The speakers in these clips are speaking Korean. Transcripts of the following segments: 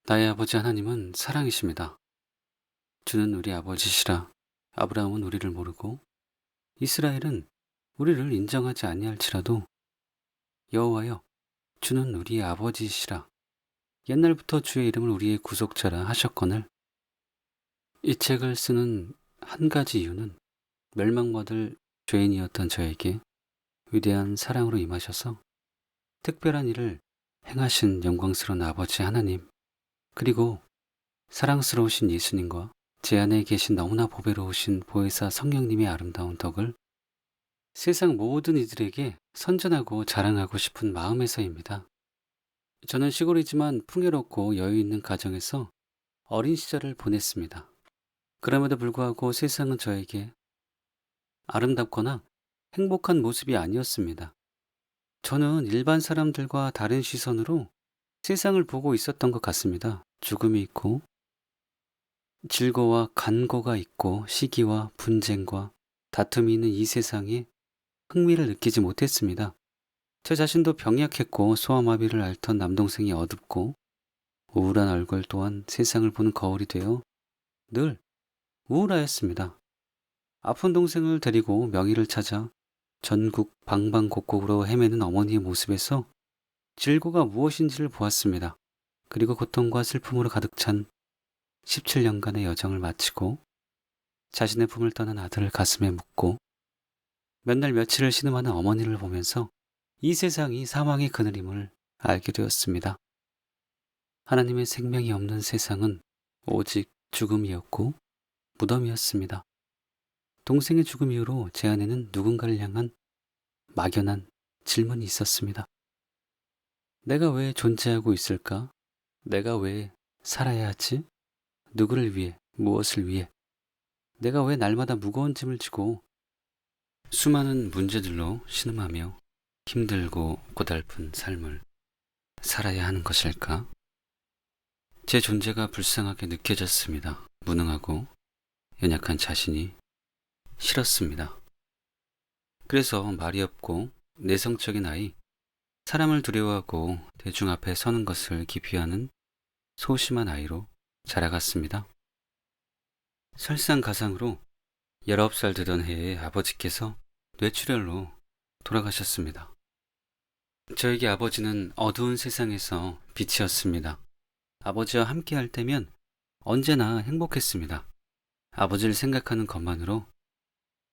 나의 아버지 하나님은 사랑이십니다. 주는 우리 아버지시라. 아브라함은 우리를 모르고 이스라엘은 우리를 인정하지 아니할지라도 여호와여, 주는 우리의 아버지시라. 옛날부터 주의 이름을 우리의 구속자라 하셨거늘. 이 책을 쓰는 한 가지 이유는 멸망받을 죄인이었던 저에게 위대한 사랑으로 임하셔서 특별한 일을 행하신 영광스러운 아버지 하나님, 그리고 사랑스러우신 예수님과 제 안에 계신 너무나 보배로우신 보혜사 성령님의 아름다운 덕을 세상 모든 이들에게 선전하고 자랑하고 싶은 마음에서입니다. 저는 시골이지만 풍요롭고 여유 있는 가정에서 어린 시절을 보냈습니다. 그럼에도 불구하고 세상은 저에게 아름답거나 행복한 모습이 아니었습니다. 저는 일반 사람들과 다른 시선으로 세상을 보고 있었던 것 같습니다. 죽음이 있고 질거와 간고가 있고 시기와 분쟁과 다툼이 있는 이 세상에 흥미를 느끼지 못했습니다. 저 자신도 병약했고 소아마비를 앓던 남동생이 어둡고 우울한 얼굴 또한 세상을 보는 거울이 되어 늘 우울하였습니다. 아픈 동생을 데리고 명의를 찾아 전국 방방곡곡으로 헤매는 어머니의 모습에서 질고가 무엇인지를 보았습니다. 그리고 고통과 슬픔으로 가득 찬 17년간의 여정을 마치고 자신의 품을 떠난 아들을 가슴에 묻고 몇 날 며칠을 신음하는 어머니를 보면서 이 세상이 사망의 그늘임을 알게 되었습니다. 하나님의 생명이 없는 세상은 오직 죽음이었고 무덤이었습니다. 동생의 죽음 이후로 제 안에는 누군가를 향한 막연한 질문이 있었습니다. 내가 왜 존재하고 있을까? 내가 왜 살아야 하지? 누구를 위해, 무엇을 위해? 내가 왜 날마다 무거운 짐을 지고 수많은 문제들로 신음하며 힘들고 고달픈 삶을 살아야 하는 것일까? 제 존재가 불쌍하게 느껴졌습니다. 무능하고 연약한 자신이 싫었습니다. 그래서 말이 없고 내성적인 아이, 사람을 두려워하고 대중 앞에 서는 것을 기피하는 소심한 아이로 자라갔습니다. 설상가상으로 19살 되던 해에 아버지께서 뇌출혈로 돌아가셨습니다. 저에게 아버지는 어두운 세상에서 빛이었습니다. 아버지와 함께 할 때면 언제나 행복했습니다. 아버지를 생각하는 것만으로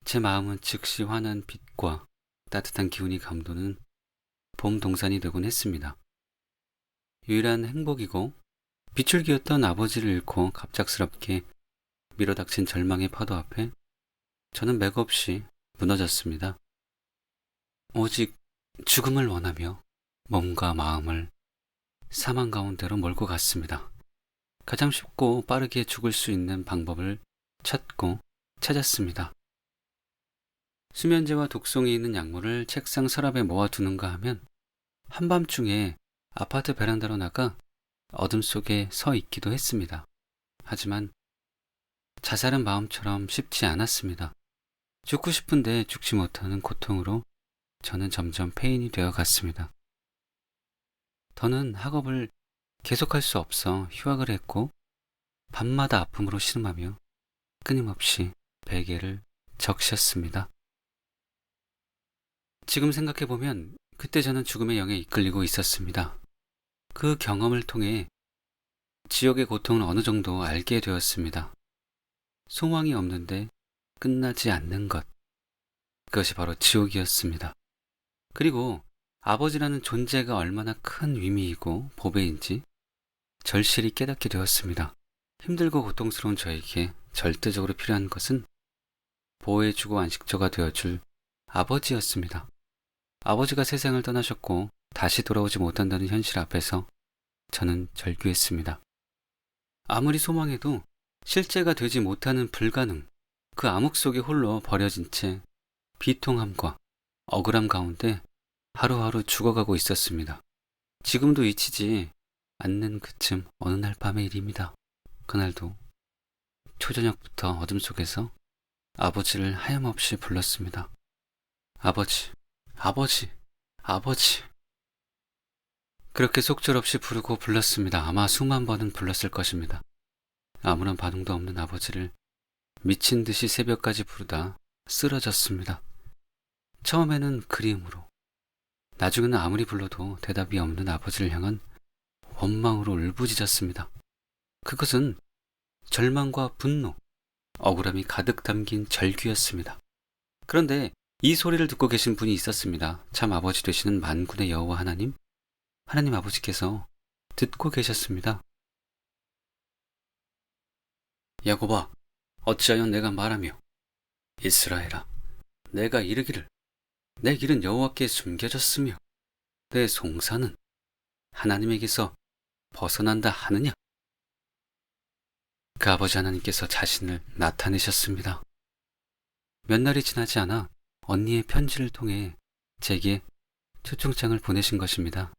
제 마음은 즉시 환한 빛과 따뜻한 기운이 감도는 봄 동산이 되곤 했습니다. 유일한 행복이고 비출기였던 아버지를 잃고 갑작스럽게 밀어닥친 절망의 파도 앞에 저는 맥없이 무너졌습니다. 오직 죽음을 원하며 몸과 마음을 사망 가운데로 몰고 갔습니다. 가장 쉽고 빠르게 죽을 수 있는 방법을 찾고 찾았습니다. 수면제와 독송이 있는 약물을 책상 서랍에 모아두는가 하면 한밤중에 아파트 베란다로 나가 어둠 속에 서 있기도 했습니다. 하지만 자살은 마음처럼 쉽지 않았습니다. 죽고 싶은데 죽지 못하는 고통으로 저는 점점 폐인이 되어 갔습니다. 더는 학업을 계속할 수 없어 휴학을 했고 밤마다 아픔으로 신음하며 끊임없이 베개를 적셨습니다. 지금 생각해보면 그때 저는 죽음의 영에 이끌리고 있었습니다. 그 경험을 통해 지옥의 고통을 어느 정도 알게 되었습니다. 소망이 없는데 끝나지 않는 것. 그것이 바로 지옥이었습니다. 그리고 아버지라는 존재가 얼마나 큰 의미이고 보배인지 절실히 깨닫게 되었습니다. 힘들고 고통스러운 저에게 절대적으로 필요한 것은 보호해주고 안식처가 되어줄 아버지였습니다. 아버지가 세상을 떠나셨고 다시 돌아오지 못한다는 현실 앞에서 저는 절규했습니다. 아무리 소망해도 실제가 되지 못하는 불가능, 그 암흑 속에 홀로 버려진 채 비통함과 억울함 가운데 하루하루 죽어가고 있었습니다. 지금도 잊히지 않는 그쯤 어느 날 밤의 일입니다. 그날도 초저녁부터 어둠 속에서 아버지를 하염없이 불렀습니다. 아버지, 아버지, 아버지. 그렇게 속절없이 부르고 불렀습니다. 아마 수만 번은 불렀을 것입니다. 아무런 반응도 없는 아버지를 미친 듯이 새벽까지 부르다 쓰러졌습니다. 처음에는 그리움으로, 나중에는 아무리 불러도 대답이 없는 아버지를 향한 원망으로 울부짖었습니다. 그것은 절망과 분노, 억울함이 가득 담긴 절규였습니다. 그런데 이 소리를 듣고 계신 분이 있었습니다. 참 아버지 되시는 만군의 여호와 하나님 아버지께서 듣고 계셨습니다. 야곱아, 어찌하여 내가 말하며 이스라엘아, 내가 이르기를 내 길은 여호와께 숨겨졌으며 내 송사는 하나님에게서 벗어난다 하느냐? 그 아버지 하나님께서 자신을 나타내셨습니다. 몇 날이 지나지 않아 언니의 편지를 통해 제게 초청장을 보내신 것입니다.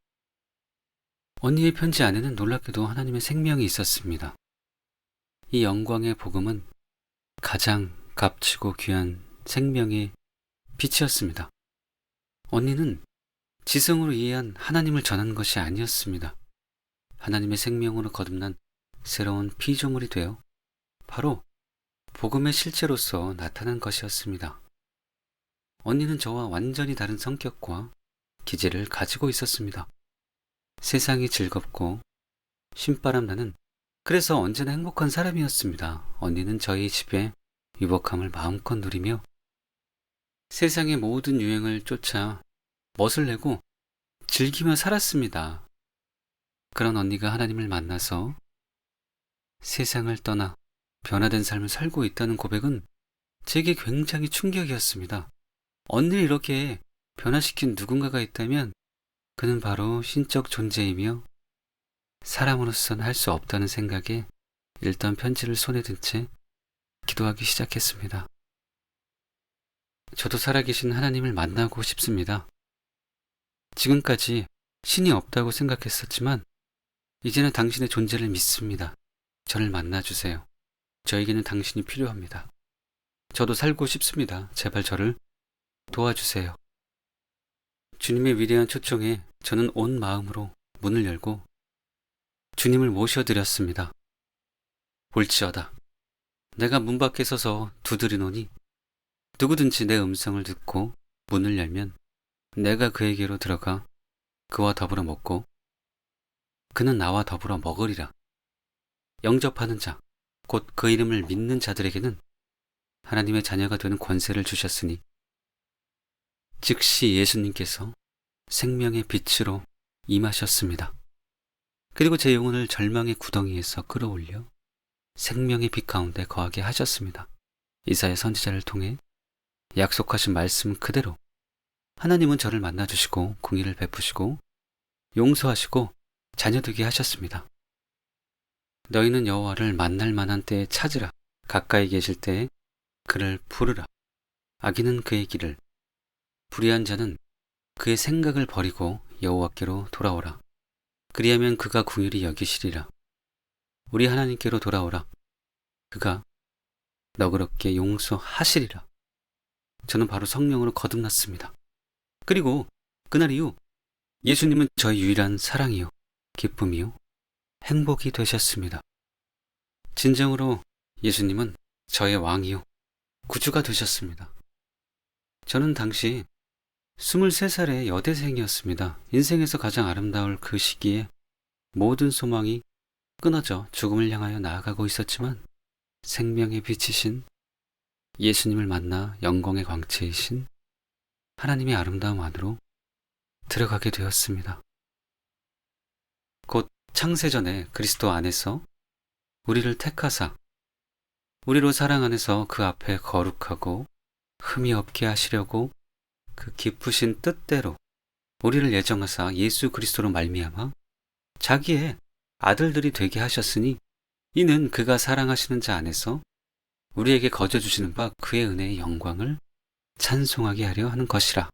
언니의 편지 안에는 놀랍게도 하나님의 생명이 있었습니다. 이 영광의 복음은 가장 값지고 귀한 생명의 빛이었습니다. 언니는 지성으로 이해한 하나님을 전하는 것이 아니었습니다. 하나님의 생명으로 거듭난 새로운 피조물이 되어 바로 복음의 실체로서 나타난 것이었습니다. 언니는 저와 완전히 다른 성격과 기질을 가지고 있었습니다. 세상이 즐겁고 신바람 나는, 그래서 언제나 행복한 사람이었습니다. 언니는 저희 집에 유복함을 마음껏 누리며 세상의 모든 유행을 쫓아 멋을 내고 즐기며 살았습니다. 그런 언니가 하나님을 만나서 세상을 떠나 변화된 삶을 살고 있다는 고백은 제게 굉장히 충격이었습니다. 언니를 이렇게 변화시킨 누군가가 있다면 그는 바로 신적 존재이며 사람으로서는 할 수 없다는 생각에 일단 편지를 손에 든 채 기도하기 시작했습니다. 저도 살아계신 하나님을 만나고 싶습니다. 지금까지 신이 없다고 생각했었지만 이제는 당신의 존재를 믿습니다. 저를 만나주세요. 저에게는 당신이 필요합니다. 저도 살고 싶습니다. 제발 저를 도와주세요. 주님의 위대한 초청에 저는 온 마음으로 문을 열고 주님을 모셔드렸습니다. 볼지어다. 내가 문 밖에 서서 두드리노니 누구든지 내 음성을 듣고 문을 열면 내가 그에게로 들어가 그와 더불어 먹고 그는 나와 더불어 먹으리라. 영접하는 자, 곧 그 이름을 믿는 자들에게는 하나님의 자녀가 되는 권세를 주셨으니 즉시 예수님께서 생명의 빛으로 임하셨습니다. 그리고 제 영혼을 절망의 구덩이에서 끌어올려 생명의 빛 가운데 거하게 하셨습니다. 이사야 선지자를 통해 약속하신 말씀 그대로 하나님은 저를 만나주시고 공의를 베푸시고 용서하시고 자녀되게 하셨습니다. 너희는 여호와를 만날 만한 때에 찾으라. 가까이 계실 때에 그를 부르라. 악인은 그의 길을, 불의한 자는 그의 생각을 버리고 여호와께로 돌아오라. 그리하면 그가 긍휼히 여기시리라. 우리 하나님께로 돌아오라. 그가 너그럽게 용서하시리라. 저는 바로 성령으로 거듭났습니다. 그리고 그날 이후 예수님은 저의 유일한 사랑이요, 기쁨이요, 행복이 되셨습니다. 진정으로 예수님은 저의 왕이요, 구주가 되셨습니다. 저는 당시 23살의 여대생이었습니다. 인생에서 가장 아름다울 그 시기에 모든 소망이 끊어져 죽음을 향하여 나아가고 있었지만 생명의 빛이신 예수님을 만나 영광의 광채이신 하나님의 아름다움 안으로 들어가게 되었습니다. 곧 창세전에 그리스도 안에서 우리를 택하사 우리로 사랑 안에서 그 앞에 거룩하고 흠이 없게 하시려고 그 기쁘신 뜻대로 우리를 예정하사 예수 그리스도로 말미암아 자기의 아들들이 되게 하셨으니 이는 그가 사랑하시는 자 안에서 우리에게 거저 주시는 바 그의 은혜의 영광을 찬송하게 하려 하는 것이라.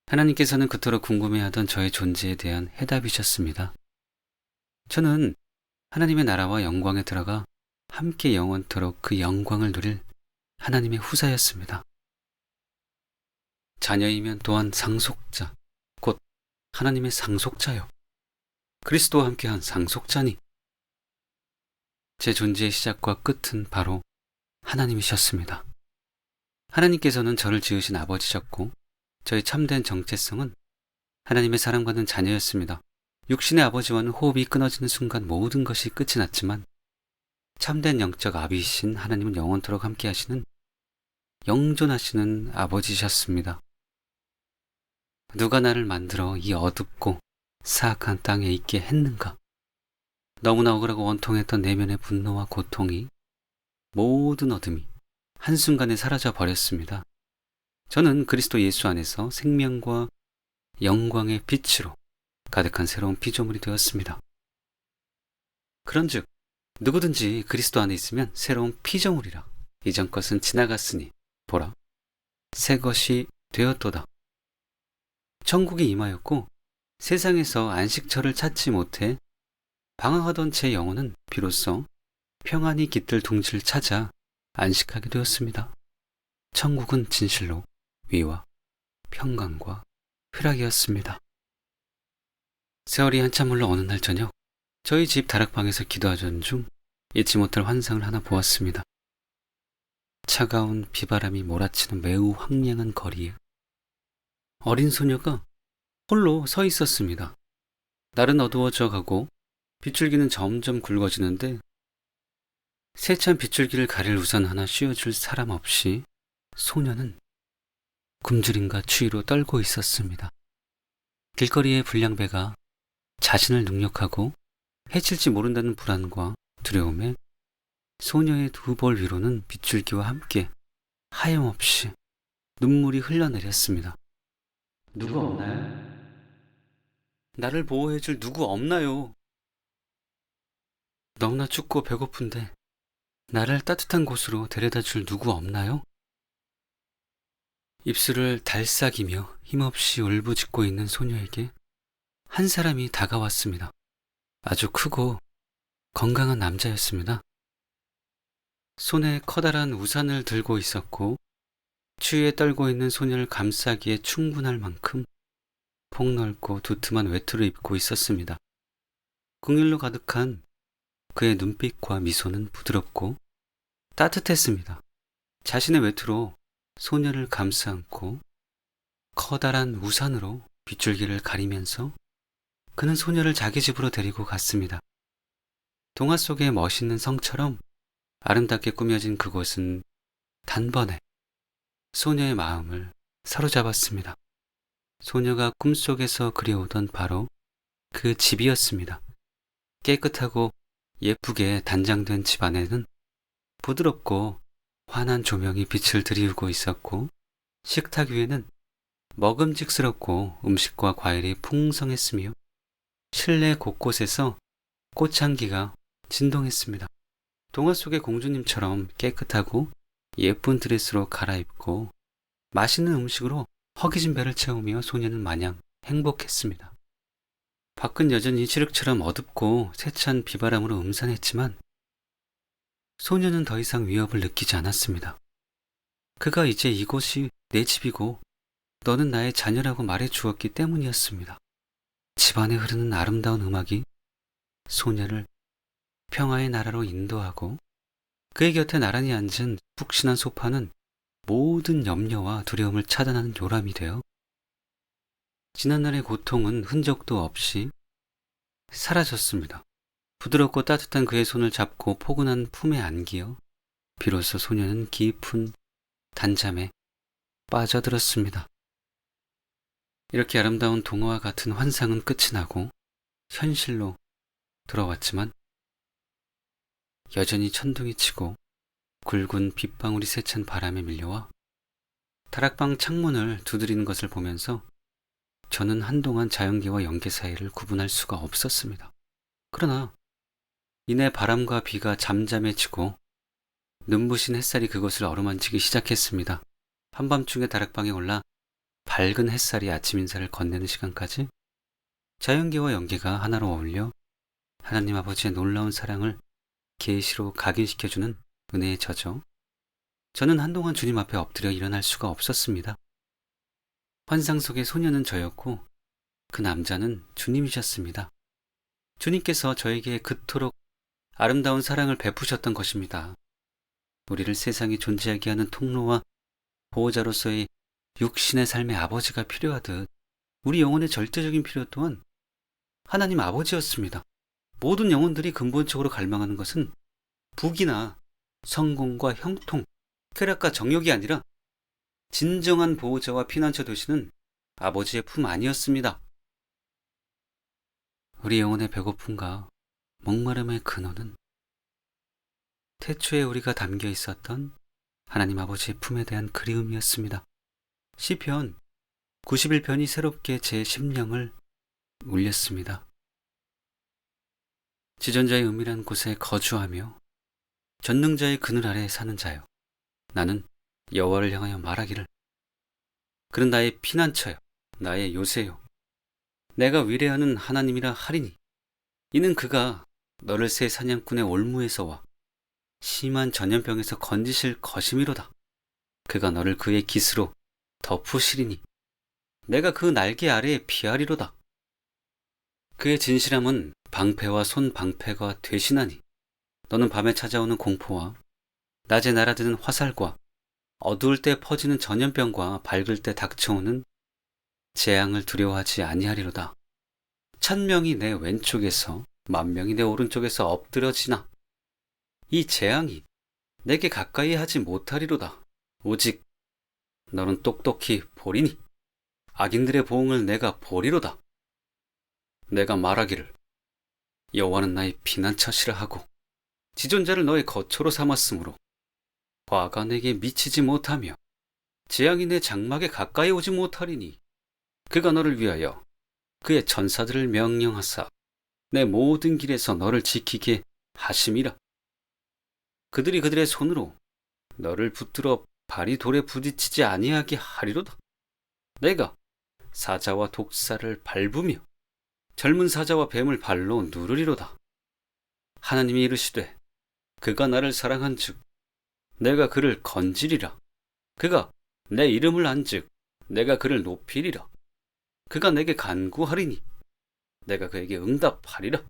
하나님께서는 그토록 궁금해하던 저의 존재에 대한 해답이셨습니다. 저는 하나님의 나라와 영광에 들어가 함께 영원토록 그 영광을 누릴 하나님의 후사였습니다. 자녀이면 또한 상속자, 곧 하나님의 상속자요. 그리스도와 함께한 상속자니 제 존재의 시작과 끝은 바로 하나님이셨습니다. 하나님께서는 저를 지으신 아버지셨고 저의 참된 정체성은 하나님의 사랑받는 자녀였습니다. 육신의 아버지와는 호흡이 끊어지는 순간 모든 것이 끝이 났지만 참된 영적 아비이신 하나님은 영원토록 함께하시는 영존하시는 아버지셨습니다. 누가 나를 만들어 이 어둡고 사악한 땅에 있게 했는가? 너무나 억울하고 원통했던 내면의 분노와 고통이 모든 어둠이 한순간에 사라져 버렸습니다. 저는 그리스도 예수 안에서 생명과 영광의 빛으로 가득한 새로운 피조물이 되었습니다. 그런즉 누구든지 그리스도 안에 있으면 새로운 피조물이라. 이전 것은 지나갔으니 보라 새 것이 되었도다. 천국이 임하였고 세상에서 안식처를 찾지 못해 방황하던 제 영혼은 비로소 평안히 깃들 둥지를 찾아 안식하게 되었습니다. 천국은 진실로 위와 평강과 쾌락이었습니다. 세월이 한참 흘러 어느 날 저녁 저희 집 다락방에서 기도하던 중 잊지 못할 환상을 하나 보았습니다. 차가운 비바람이 몰아치는 매우 황량한 거리에 어린 소녀가 홀로 서 있었습니다. 날은 어두워져 가고 빗줄기는 점점 굵어지는데 세찬 빗줄기를 가릴 우산 하나 씌워줄 사람 없이 소녀는 굶주림과 추위로 떨고 있었습니다. 길거리의 불량배가 자신을 능욕하고 해칠지 모른다는 불안과 두려움에 소녀의 두 볼 위로는 빗줄기와 함께 하염없이 눈물이 흘러내렸습니다. 누구 없나요? 나를 보호해줄 누구 없나요? 너무나 춥고 배고픈데 나를 따뜻한 곳으로 데려다줄 누구 없나요? 입술을 달싹이며 힘없이 울부짖고 있는 소녀에게 한 사람이 다가왔습니다. 아주 크고 건강한 남자였습니다. 손에 커다란 우산을 들고 있었고 추위에 떨고 있는 소녀를 감싸기에 충분할 만큼 폭넓고 두툼한 외투를 입고 있었습니다. 궁일로 가득한 그의 눈빛과 미소는 부드럽고 따뜻했습니다. 자신의 외투로 소녀를 감싸 안고 커다란 우산으로 빗줄기를 가리면서 그는 소녀를 자기 집으로 데리고 갔습니다. 동화 속의 멋있는 성처럼 아름답게 꾸며진 그곳은 단번에 소녀의 마음을 사로잡았습니다. 소녀가 꿈속에서 그려오던 바로 그 집이었습니다. 깨끗하고 예쁘게 단장된 집 안에는 부드럽고 환한 조명이 빛을 드리우고 있었고 식탁 위에는 먹음직스럽고 음식과 과일이 풍성했으며 실내 곳곳에서 꽃향기가 진동했습니다. 동화 속의 공주님처럼 깨끗하고 예쁜 드레스로 갈아입고 맛있는 음식으로 허기진 배를 채우며 소녀는 마냥 행복했습니다. 밖은 여전히 칠흑처럼 어둡고 세찬 비바람으로 음산했지만 소녀는 더 이상 위협을 느끼지 않았습니다. 그가 이제 이곳이 내 집이고 너는 나의 자녀라고 말해 주었기 때문이었습니다. 집안에 흐르는 아름다운 음악이 소녀를 평화의 나라로 인도하고 그의 곁에 나란히 앉은 푹신한 소파는 모든 염려와 두려움을 차단하는 요람이 되어 지난날의 고통은 흔적도 없이 사라졌습니다. 부드럽고 따뜻한 그의 손을 잡고 포근한 품에 안기어 비로소 소녀는 깊은 단잠에 빠져들었습니다. 이렇게 아름다운 동화와 같은 환상은 끝이 나고 현실로 돌아왔지만 여전히 천둥이 치고 굵은 빗방울이 세찬 바람에 밀려와 다락방 창문을 두드리는 것을 보면서 저는 한동안 자연계와 연계 사이를 구분할 수가 없었습니다. 그러나 이내 바람과 비가 잠잠해지고 눈부신 햇살이 그것을 어루만지기 시작했습니다. 한밤중에 다락방에 올라 밝은 햇살이 아침 인사를 건네는 시간까지 자연계와 연계가 하나로 어울려 하나님 아버지의 놀라운 사랑을 계시로 각인시켜주는 은혜에 젖어 저는 한동안 주님 앞에 엎드려 일어날 수가 없었습니다. 환상 속의 소녀는 저였고 그 남자는 주님이셨습니다. 주님께서 저에게 그토록 아름다운 사랑을 베푸셨던 것입니다. 우리를 세상에 존재하게 하는 통로와 보호자로서의 육신의 삶의 아버지가 필요하듯 우리 영혼의 절대적인 필요 또한 하나님 아버지였습니다. 모든 영혼들이 근본적으로 갈망하는 것은 부귀나 성공과 형통, 쾌락과 정욕이 아니라 진정한 보호자와 피난처 되시는 아버지의 품 아니었습니다. 우리 영혼의 배고픔과 목마름의 근원은 태초에 우리가 담겨 있었던 하나님 아버지의 품에 대한 그리움이었습니다. 시편 91편이 새롭게 제 심령을 울렸습니다. 지존자의 은밀한 곳에 거주하며 전능자의 그늘 아래 사는 자여, 나는 여호와를 향하여 말하기를, 그는 나의 피난처요, 나의 요새요, 내가 위례하는 하나님이라 하리니, 이는 그가 너를 새 사냥꾼의 올무에서와 심한 전염병에서 건지실 것이미로다. 그가 너를 그의 깃으로 덮으시리니 내가 그 날개 아래에 피하리로다. 그의 진실함은 방패와 손방패가 되시나니 너는 밤에 찾아오는 공포와 낮에 날아드는 화살과 어두울 때 퍼지는 전염병과 밝을 때 닥쳐오는 재앙을 두려워하지 아니하리로다. 1000명이 내 왼쪽에서 10,000명이 내 오른쪽에서 엎드러지나 이 재앙이 내게 가까이 하지 못하리로다. 오직 너는 똑똑히 보리니 악인들의 보응을 내가 보리로다. 내가 말하기를, 여호와는 나의 피난처시라 하고 지존자를 너의 거처로 삼았으므로 화가 내게 미치지 못하며 재앙이 내 장막에 가까이 오지 못하리니 그가 너를 위하여 그의 천사들을 명령하사 내 모든 길에서 너를 지키게 하심이라. 그들이 그들의 손으로 너를 붙들어 발이 돌에 부딪히지 아니하게 하리로다. 내가 사자와 독사를 밟으며 젊은 사자와 뱀을 발로 누르리로다. 하나님이 이르시되 그가 나를 사랑한즉 내가 그를 건지리라. 그가 내 이름을 안즉 내가 그를 높이리라. 그가 내게 간구하리니 내가 그에게 응답하리라.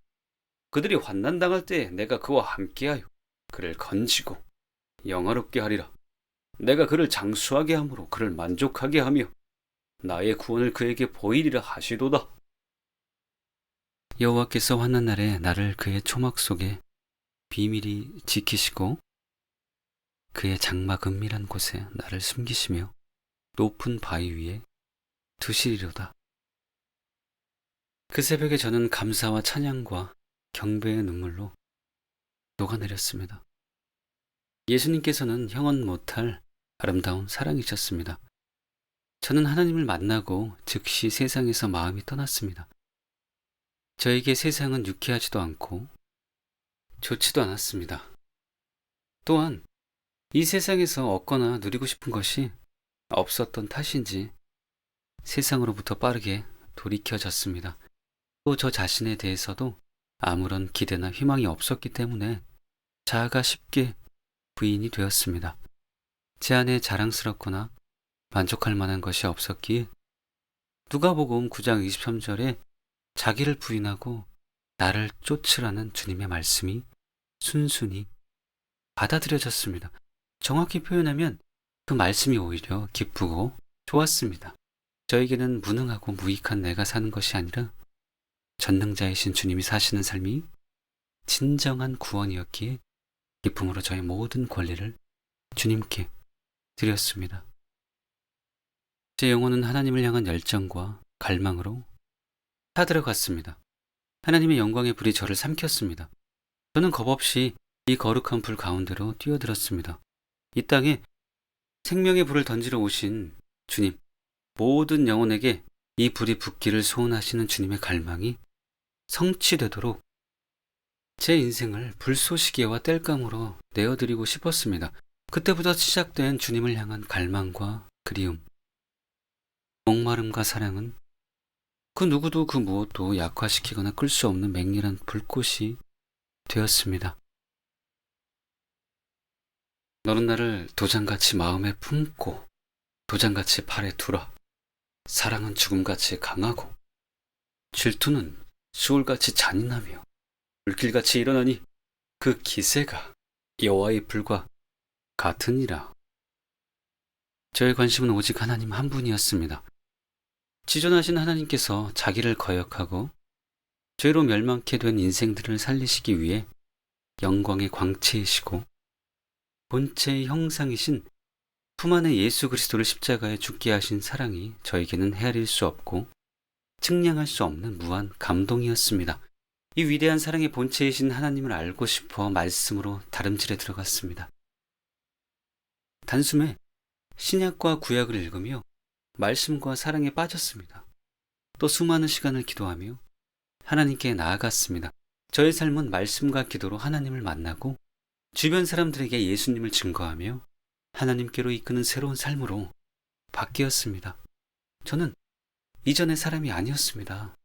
그들이 환난당할 때에 내가 그와 함께하여 그를 건지고 영화롭게 하리라. 내가 그를 장수하게 함으로 그를 만족하게 하며 나의 구원을 그에게 보이리라 하시도다. 여호와께서 환난 날에 나를 그의 초막 속에 비밀히 지키시고 그의 장막 은밀한 곳에 나를 숨기시며 높은 바위 위에 두시리로다. 그 새벽에 저는 감사와 찬양과 경배의 눈물로 녹아내렸습니다. 예수님께서는 형언 못할 아름다운 사랑이셨습니다. 저는 하나님을 만나고 즉시 세상에서 마음이 떠났습니다. 저에게 세상은 유쾌하지도 않고 좋지도 않았습니다. 또한 이 세상에서 얻거나 누리고 싶은 것이 없었던 탓인지 세상으로부터 빠르게 돌이켜졌습니다. 또 저 자신에 대해서도 아무런 기대나 희망이 없었기 때문에 자아가 쉽게 부인이 되었습니다. 제 안에 자랑스럽거나 만족할 만한 것이 없었기에 누가복음 9장 23절에 자기를 부인하고 나를 쫓으라는 주님의 말씀이 순순히 받아들여졌습니다. 정확히 표현하면 그 말씀이 오히려 기쁘고 좋았습니다. 저에게는 무능하고 무익한 내가 사는 것이 아니라 전능자이신 주님이 사시는 삶이 진정한 구원이었기에 기쁨으로 저의 모든 권리를 주님께 드렸습니다. 제 영혼은 하나님을 향한 열정과 갈망으로 타들어갔습니다. 하나님의 영광의 불이 저를 삼켰습니다. 저는 겁없이 이 거룩한 불 가운데로 뛰어들었습니다. 이 땅에 생명의 불을 던지러 오신 주님, 모든 영혼에게 이 불이 붙기를 소원하시는 주님의 갈망이 성취되도록 제 인생을 불쏘시개와 땔감으로 내어드리고 싶었습니다. 그때부터 시작된 주님을 향한 갈망과 그리움, 목마름과 사랑은 그 누구도 그 무엇도 약화시키거나 끌 수 없는 맹렬한 불꽃이 되었습니다. 너는 나를 도장같이 마음에 품고 도장같이 팔에 두라. 사랑은 죽음같이 강하고 질투는 수월같이 잔인하며 불길같이 일어나니 그 기세가 여호와의 불과 같으니라. 저의 관심은 오직 하나님 한 분이었습니다. 지존하신 하나님께서 자기를 거역하고 죄로 멸망케 된 인생들을 살리시기 위해 영광의 광채이시고 본체의 형상이신 품 안에 예수 그리스도를 십자가에 죽게 하신 사랑이 저에게는 헤아릴 수 없고 측량할 수 없는 무한 감동이었습니다. 이 위대한 사랑의 본체이신 하나님을 알고 싶어 말씀으로 다름질에 들어갔습니다. 단숨에 신약과 구약을 읽으며 말씀과 사랑에 빠졌습니다. 또 수많은 시간을 기도하며 하나님께 나아갔습니다. 저의 삶은 말씀과 기도로 하나님을 만나고 주변 사람들에게 예수님을 증거하며 하나님께로 이끄는 새로운 삶으로 바뀌었습니다. 저는 이전의 사람이 아니었습니다.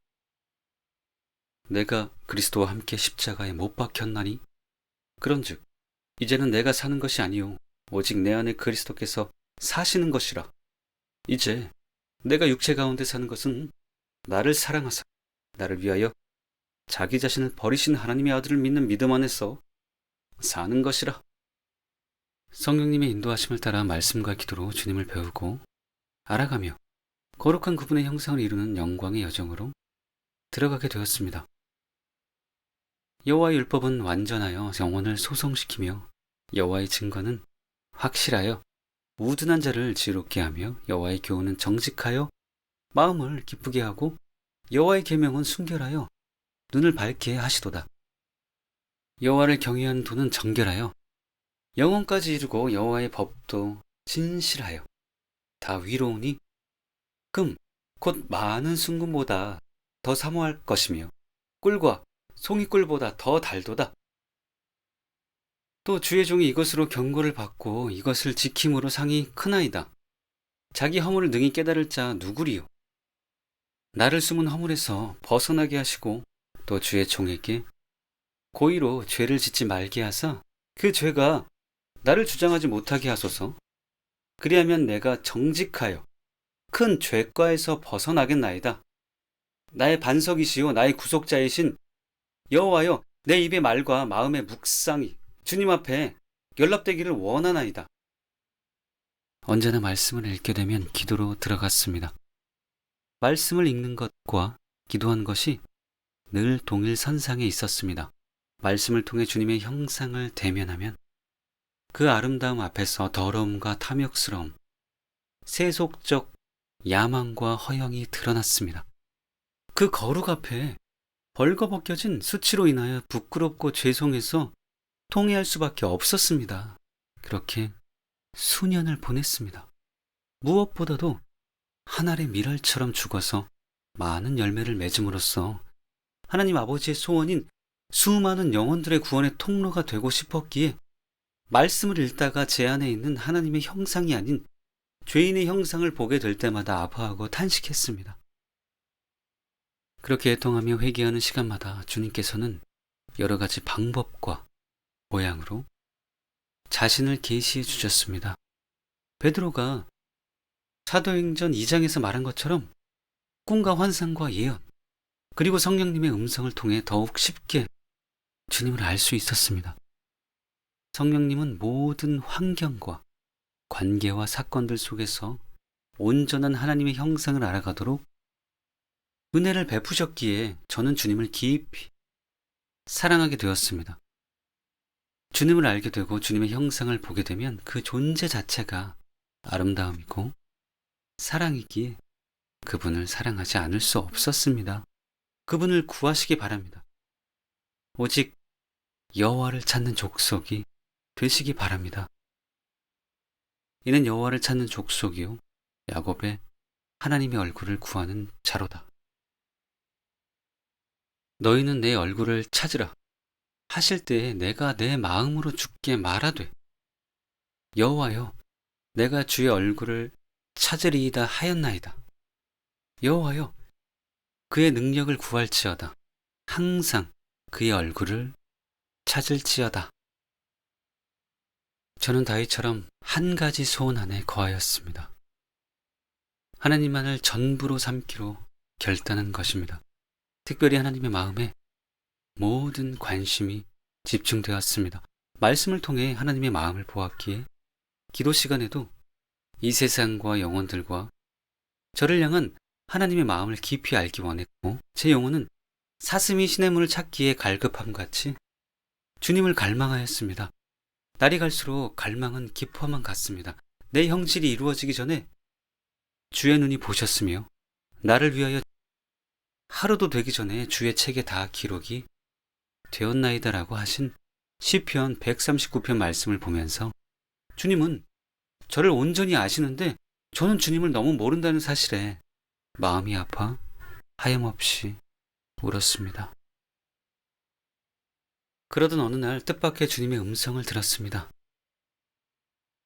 내가 그리스도와 함께 십자가에 못 박혔나니? 그런즉 이제는 내가 사는 것이 아니요 오직 내 안에 그리스도께서 사시는 것이라. 이제 내가 육체 가운데 사는 것은 나를 사랑하사 나를 위하여 자기 자신을 버리신 하나님의 아들을 믿는 믿음 안에서 사는 것이라. 성령님의 인도하심을 따라 말씀과 기도로 주님을 배우고 알아가며 거룩한 그분의 형상을 이루는 영광의 여정으로 들어가게 되었습니다. 여호와의 율법은 완전하여 영혼을 소성시키며 여호와의 증거는 확실하여 우둔한 자를 지롭게 하며 여호와의 교훈은 정직하여 마음을 기쁘게 하고 여호와의 계명은 순결하여 눈을 밝게 하시도다. 여호와를 경외하는 도는 정결하여 영혼까지 이루고 여호와의 법도 진실하여 다 위로우니 금 곧 많은 순금보다 더 사모할 것이며 꿀과 송이꿀보다 더 달도다. 또 주의 종이 이것으로 경고를 받고 이것을 지킴으로 상이 크나이다. 자기 허물을 능히 깨달을 자 누구리요? 나를 숨은 허물에서 벗어나게 하시고 또 주의 종에게 고의로 죄를 짓지 말게 하사 그 죄가 나를 주장하지 못하게 하소서. 그리하면 내가 정직하여 큰 죄과에서 벗어나겠나이다. 나의 반석이시요 나의 구속자이신 여호와여, 내 입의 말과 마음의 묵상이 주님 앞에 연락되기를 원하나이다. 언제나 말씀을 읽게 되면 기도로 들어갔습니다. 말씀을 읽는 것과 기도한 것이 늘 동일선상에 있었습니다. 말씀을 통해 주님의 형상을 대면하면 그 아름다움 앞에서 더러움과 탐욕스러움, 세속적 야망과 허영이 드러났습니다. 그 거룩 앞에 벌거벗겨진 수치로 인하여 부끄럽고 죄송해서 통회할 수밖에 없었습니다. 그렇게 수년을 보냈습니다. 무엇보다도 한 알의 밀알처럼 죽어서 많은 열매를 맺음으로써 하나님 아버지의 소원인 수많은 영혼들의 구원의 통로가 되고 싶었기에 말씀을 읽다가 제 안에 있는 하나님의 형상이 아닌 죄인의 형상을 보게 될 때마다 아파하고 탄식했습니다. 그렇게 애통하며 회개하는 시간마다 주님께서는 여러 가지 방법과 모양으로 자신을 계시해 주셨습니다. 베드로가 사도행전 2장에서 말한 것처럼 꿈과 환상과 예언, 그리고 성령님의 음성을 통해 더욱 쉽게 주님을 알 수 있었습니다. 성령님은 모든 환경과 관계와 사건들 속에서 온전한 하나님의 형상을 알아가도록 은혜를 베푸셨기에 저는 주님을 깊이 사랑하게 되었습니다. 주님을 알게 되고 주님의 형상을 보게 되면 그 존재 자체가 아름다움이고 사랑이기에 그분을 사랑하지 않을 수 없었습니다. 그분을 구하시기 바랍니다. 오직 여호와를 찾는 족속이 되시기 바랍니다. 이는 여호와를 찾는 족속이요 야곱의 하나님의 얼굴을 구하는 자로다. 너희는 내 얼굴을 찾으라 하실 때에 내가 내 마음으로 주께 말하되 여호와여 내가 주의 얼굴을 찾으리이다 하였나이다. 여호와여 그의 능력을 구할지어다. 항상 그의 얼굴을 찾을지어다. 저는 다윗처럼 한 가지 소원 안에 거하였습니다. 하나님만을 전부로 삼기로 결단한 것입니다. 특별히 하나님의 마음에 모든 관심이 집중되었습니다. 말씀을 통해 하나님의 마음을 보았기에 기도 시간에도 이 세상과 영혼들과 저를 향한 하나님의 마음을 깊이 알기 원했고, 제 영혼은 사슴이 시냇물을 찾기에 갈급함 같이 주님을 갈망하였습니다. 날이 갈수록 갈망은 깊어만 갔습니다. 내 형질이 이루어지기 전에 주의 눈이 보셨으며 나를 위하여 하루도 되기 전에 주의 책에 다 기록이 되었나이다라고 하신 시편 139편 말씀을 보면서 주님은 저를 온전히 아시는데 저는 주님을 너무 모른다는 사실에 마음이 아파 하염없이 울었습니다. 그러던 어느 날 뜻밖의 주님의 음성을 들었습니다.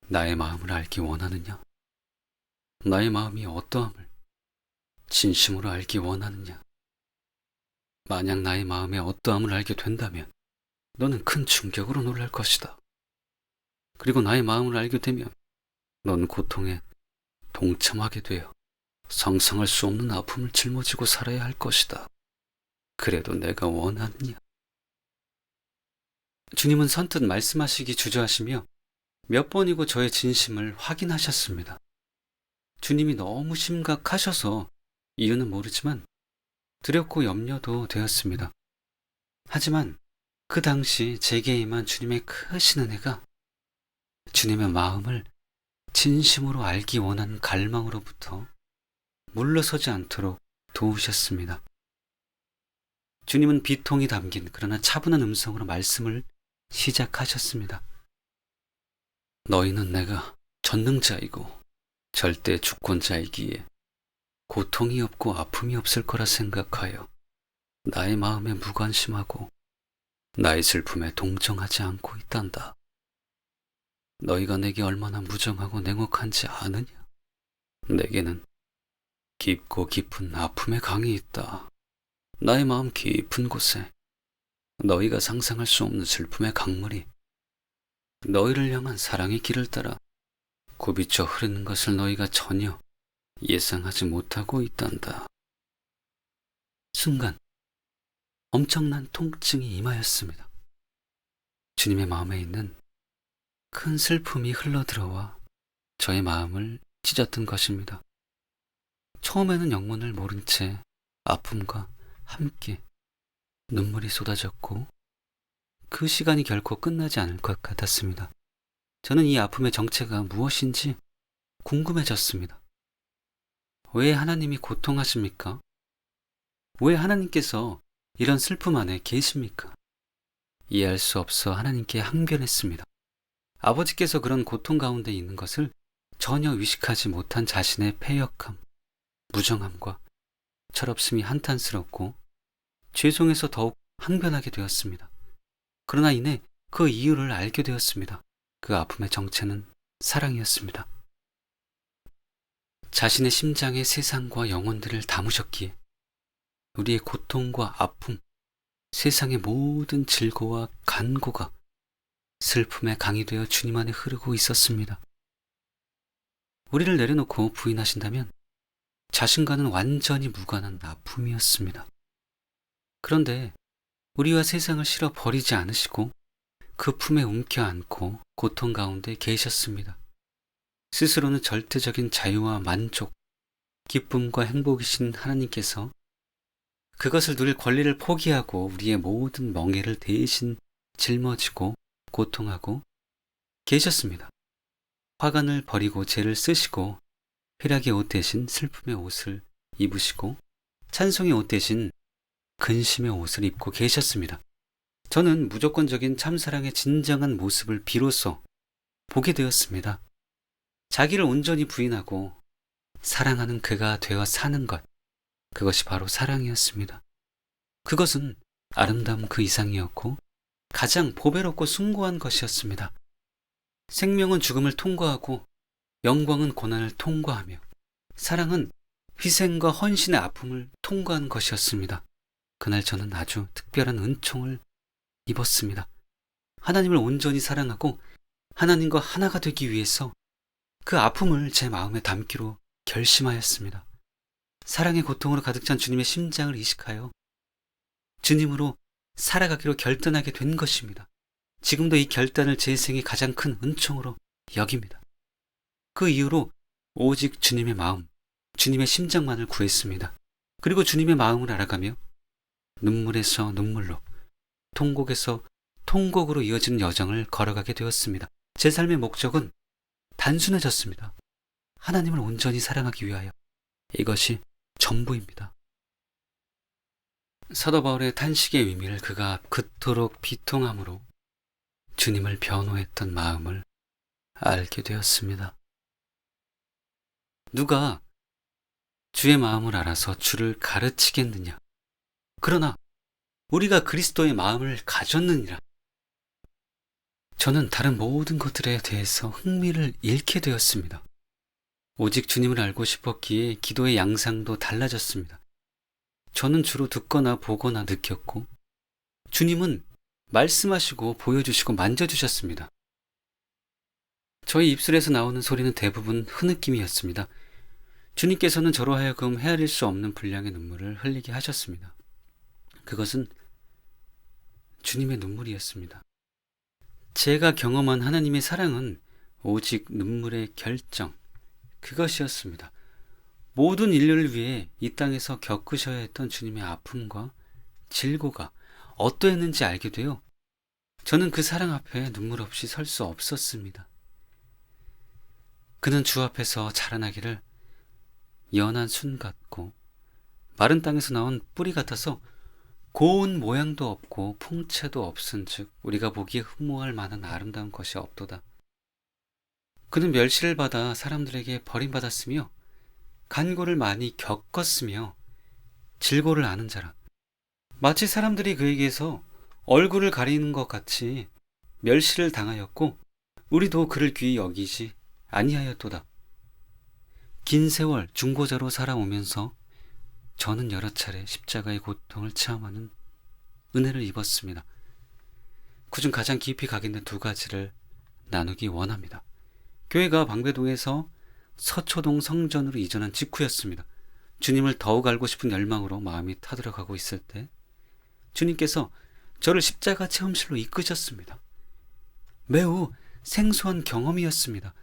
나의 마음을 알기 원하느냐? 나의 마음이 어떠함을 진심으로 알기 원하느냐? 만약 나의 마음의 어떠함을 알게 된다면 너는 큰 충격으로 놀랄 것이다. 그리고 나의 마음을 알게 되면 넌 고통에 동참하게 되어 상상할 수 없는 아픔을 짊어지고 살아야 할 것이다. 그래도 내가 원하느냐? 주님은 선뜻 말씀하시기 주저하시며 몇 번이고 저의 진심을 확인하셨습니다. 주님이 너무 심각하셔서 이유는 모르지만 두렵고 염려도 되었습니다. 하지만 그 당시 제게 임한 주님의 크신 은혜가 주님의 마음을 진심으로 알기 원하는 갈망으로부터 물러서지 않도록 도우셨습니다. 주님은 비통이 담긴 그러나 차분한 음성으로 말씀을 시작하셨습니다. 너희는 내가 전능자이고 절대 주권자이기에 고통이 없고 아픔이 없을 거라 생각하여 나의 마음에 무관심하고 나의 슬픔에 동정하지 않고 있단다. 너희가 내게 얼마나 무정하고 냉혹한지 아느냐? 내게는 깊고 깊은 아픔의 강이 있다. 나의 마음 깊은 곳에 너희가 상상할 수 없는 슬픔의 강물이 너희를 향한 사랑의 길을 따라 굽이쳐 흐르는 것을 너희가 전혀 예상하지 못하고 있단다. 순간 엄청난 통증이 임하였습니다. 주님의 마음에 있는 큰 슬픔이 흘러들어와 저의 마음을 찢었던 것입니다. 처음에는 영문을 모른 채 아픔과 함께 눈물이 쏟아졌고 그 시간이 결코 끝나지 않을 것 같았습니다. 저는 이 아픔의 정체가 무엇인지 궁금해졌습니다. 왜 하나님이 고통하십니까? 왜 하나님께서 이런 슬픔 안에 계십니까? 이해할 수 없어 하나님께 항변했습니다. 아버지께서 그런 고통 가운데 있는 것을 전혀 의식하지 못한 자신의 패역함, 무정함과 철없음이 한탄스럽고 죄송해서 더욱 항변하게 되었습니다. 그러나 이내 그 이유를 알게 되었습니다. 그 아픔의 정체는 사랑이었습니다. 자신의 심장에 세상과 영혼들을 담으셨기에 우리의 고통과 아픔, 세상의 모든 질고와 간고가 슬픔의 강이 되어 주님 안에 흐르고 있었습니다. 우리를 내려놓고 부인하신다면 자신과는 완전히 무관한 아픔이었습니다. 그런데 우리와 세상을 실어 버리지 않으시고 그 품에 움켜 안고 고통 가운데 계셨습니다. 스스로는 절대적인 자유와 만족, 기쁨과 행복이신 하나님께서 그것을 누릴 권리를 포기하고 우리의 모든 멍에를 대신 짊어지고 고통하고 계셨습니다. 화관을 버리고 죄를 쓰시고 희락의 옷 대신 슬픔의 옷을 입으시고 찬송의 옷 대신 근심의 옷을 입고 계셨습니다. 저는 무조건적인 참사랑의 진정한 모습을 비로소 보게 되었습니다. 자기를 온전히 부인하고 사랑하는 그가 되어 사는 것, 그것이 바로 사랑이었습니다. 그것은 아름다움 그 이상이었고 가장 보배롭고 숭고한 것이었습니다. 생명은 죽음을 통과하고 영광은 고난을 통과하며 사랑은 희생과 헌신의 아픔을 통과한 것이었습니다. 그날 저는 아주 특별한 은총을 입었습니다. 하나님을 온전히 사랑하고 하나님과 하나가 되기 위해서 그 아픔을 제 마음에 담기로 결심하였습니다. 사랑의 고통으로 가득 찬 주님의 심장을 이식하여 주님으로 살아가기로 결단하게 된 것입니다. 지금도 이 결단을 제 생의 가장 큰 은총으로 여깁니다. 그 이후로 오직 주님의 마음, 주님의 심장만을 구했습니다. 그리고 주님의 마음을 알아가며 눈물에서 눈물로, 통곡에서 통곡으로 이어지는 여정을 걸어가게 되었습니다. 제 삶의 목적은 단순해졌습니다. 하나님을 온전히 사랑하기 위하여. 이것이 전부입니다. 사도 바울의 탄식의 의미를 그가 그토록 비통함으로 주님을 변호했던 마음을 알게 되었습니다. 누가 주의 마음을 알아서 주를 가르치겠느냐? 그러나 우리가 그리스도의 마음을 가졌느니라. 저는 다른 모든 것들에 대해서 흥미를 잃게 되었습니다. 오직 주님을 알고 싶었기에 기도의 양상도 달라졌습니다. 저는 주로 듣거나 보거나 느꼈고, 주님은 말씀하시고 보여주시고 만져주셨습니다. 저희 입술에서 나오는 소리는 대부분 흐느낌이었습니다. 주님께서는 저로 하여금 헤아릴 수 없는 분량의 눈물을 흘리게 하셨습니다. 그것은 주님의 눈물이었습니다. 제가 경험한 하나님의 사랑은 오직 눈물의 결정, 그것이었습니다. 모든 인류를 위해 이 땅에서 겪으셔야 했던 주님의 아픔과 질고가 어떠했는지 알게 되어 저는 그 사랑 앞에 눈물 없이 설 수 없었습니다. 그는 주 앞에서 자라나기를 연한 순 같고 마른 땅에서 나온 뿌리 같아서 고운 모양도 없고 풍채도 없은즉 우리가 보기에 흠모할 만한 아름다운 것이 없도다. 그는 멸시를 받아 사람들에게 버림받았으며 간고를 많이 겪었으며 질고를 아는 자라. 마치 사람들이 그에게서 얼굴을 가리는 것 같이 멸시를 당하였고 우리도 그를 귀히 여기지 아니하였도다. 긴 세월 중고자로 살아오면서 저는 여러 차례 십자가의 고통을 체험하는 은혜를 입었습니다. 그중 가장 깊이 가겠는 두 가지를 나누기 원합니다. 교회가 방배동에서 서초동 성전으로 이전한 직후였습니다. 주님을 더욱 알고 싶은 열망으로 마음이 타들어가고 있을 때 주님께서 저를 십자가 체험실로 이끄셨습니다. 매우 생소한 경험이었습니다.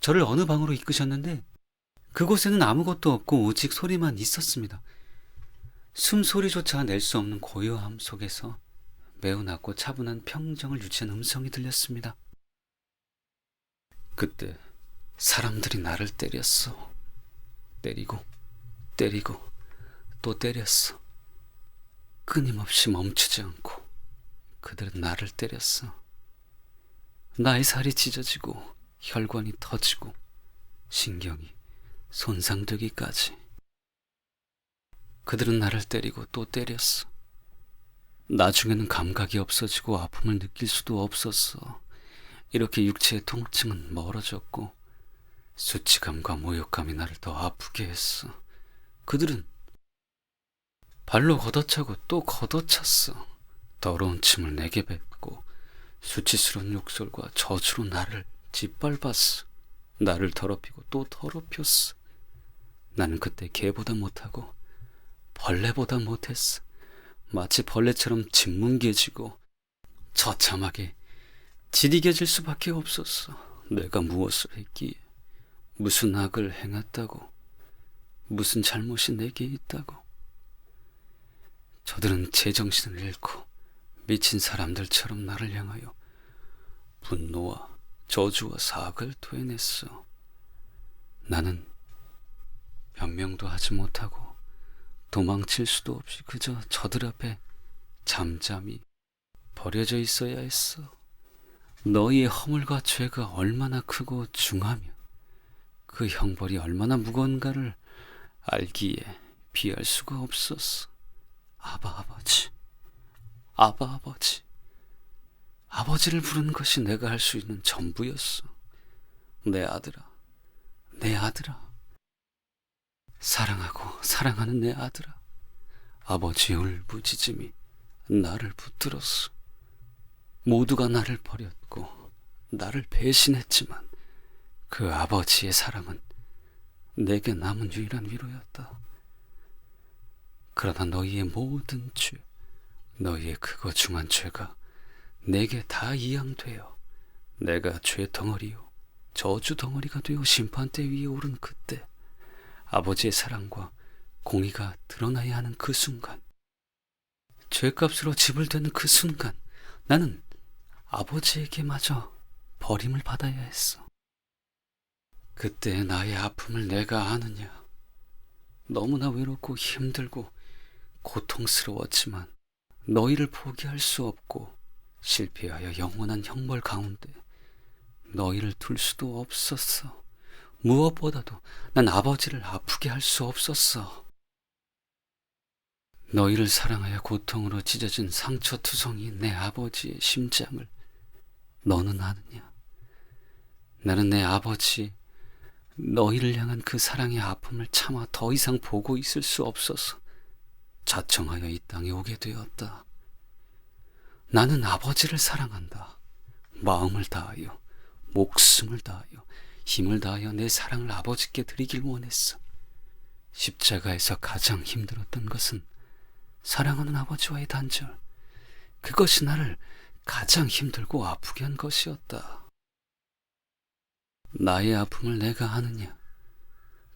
저를 어느 방으로 이끄셨는데 그곳에는 아무것도 없고 오직 소리만 있었습니다. 숨소리조차 낼 수 없는 고요함 속에서 매우 낮고 차분한 평정을 유지한 음성이 들렸습니다. 그때 사람들이 나를 때렸어. 때리고 또 때렸어. 끊임없이 멈추지 않고 그들은 나를 때렸어. 나의 살이 찢어지고 혈관이 터지고 신경이 손상되기까지. 그들은 나를 때리고 또 때렸어. 나중에는 감각이 없어지고 아픔을 느낄 수도 없었어. 이렇게 육체의 통증은 멀어졌고 수치감과 모욕감이 나를 더 아프게 했어. 그들은 발로 걷어차고 또 걷어찼어. 더러운 침을 내게 뱉고 수치스러운 욕설과 저주로 나를 짓밟았어. 나를 더럽히고 또 더럽혔어. 나는 그때 개보다 못하고 벌레보다 못했어. 마치 벌레처럼 짓뭉개지고 처참하게 지리개질 수밖에 없었어. 내가 무엇을 했기에, 무슨 악을 행했다고, 무슨 잘못이 내게 있다고. 저들은 제정신을 잃고 미친 사람들처럼 나를 향하여 분노와 저주와 사악을 토해냈어. 나는 변명도 하지 못하고 도망칠 수도 없이 그저 저들 앞에 잠잠히 버려져 있어야 했어. 너희의 허물과 죄가 얼마나 크고 중하며 그 형벌이 얼마나 무거운가를 알기에 비할 수가 없었어. 아바 아버지, 아바 아버지. 아버지를 부르는 것이 내가 할 수 있는 전부였어. 내 아들아, 내 아들아. 사랑하고 사랑하는 내 아들아. 아버지의 울부짖음이 나를 붙들었어. 모두가 나를 버렸고 나를 배신했지만 그 아버지의 사랑은 내게 남은 유일한 위로였다. 그러나 너희의 모든 죄, 너희의 크고 중한 죄가 내게 다 이양되어 내가 죄 덩어리요 저주 덩어리가 되어 심판대 위에 오른 그때 아버지의 사랑과 공의가 드러나야 하는 그 순간, 죄값으로 집을 대는 그 순간 나는 아버지에게마저 버림을 받아야 했어. 그때 나의 아픔을 내가 아느냐. 너무나 외롭고 힘들고 고통스러웠지만 너희를 포기할 수 없고 실패하여 영원한 형벌 가운데 너희를 둘 수도 없었어. 무엇보다도 난 아버지를 아프게 할 수 없었어. 너희를 사랑하여 고통으로 찢어진 상처투성이인 내 아버지의 심장을 너는 아느냐? 나는 내 아버지, 너희를 향한 그 사랑의 아픔을 참아 더 이상 보고 있을 수 없어서 자청하여 이 땅에 오게 되었다. 나는 아버지를 사랑한다. 마음을 다하여, 목숨을 다하여, 힘을 다하여 내 사랑을 아버지께 드리길 원했어. 십자가에서 가장 힘들었던 것은 사랑하는 아버지와의 단절. 그것이 나를 가장 힘들고 아프게 한 것이었다. 나의 아픔을 내가 아느냐?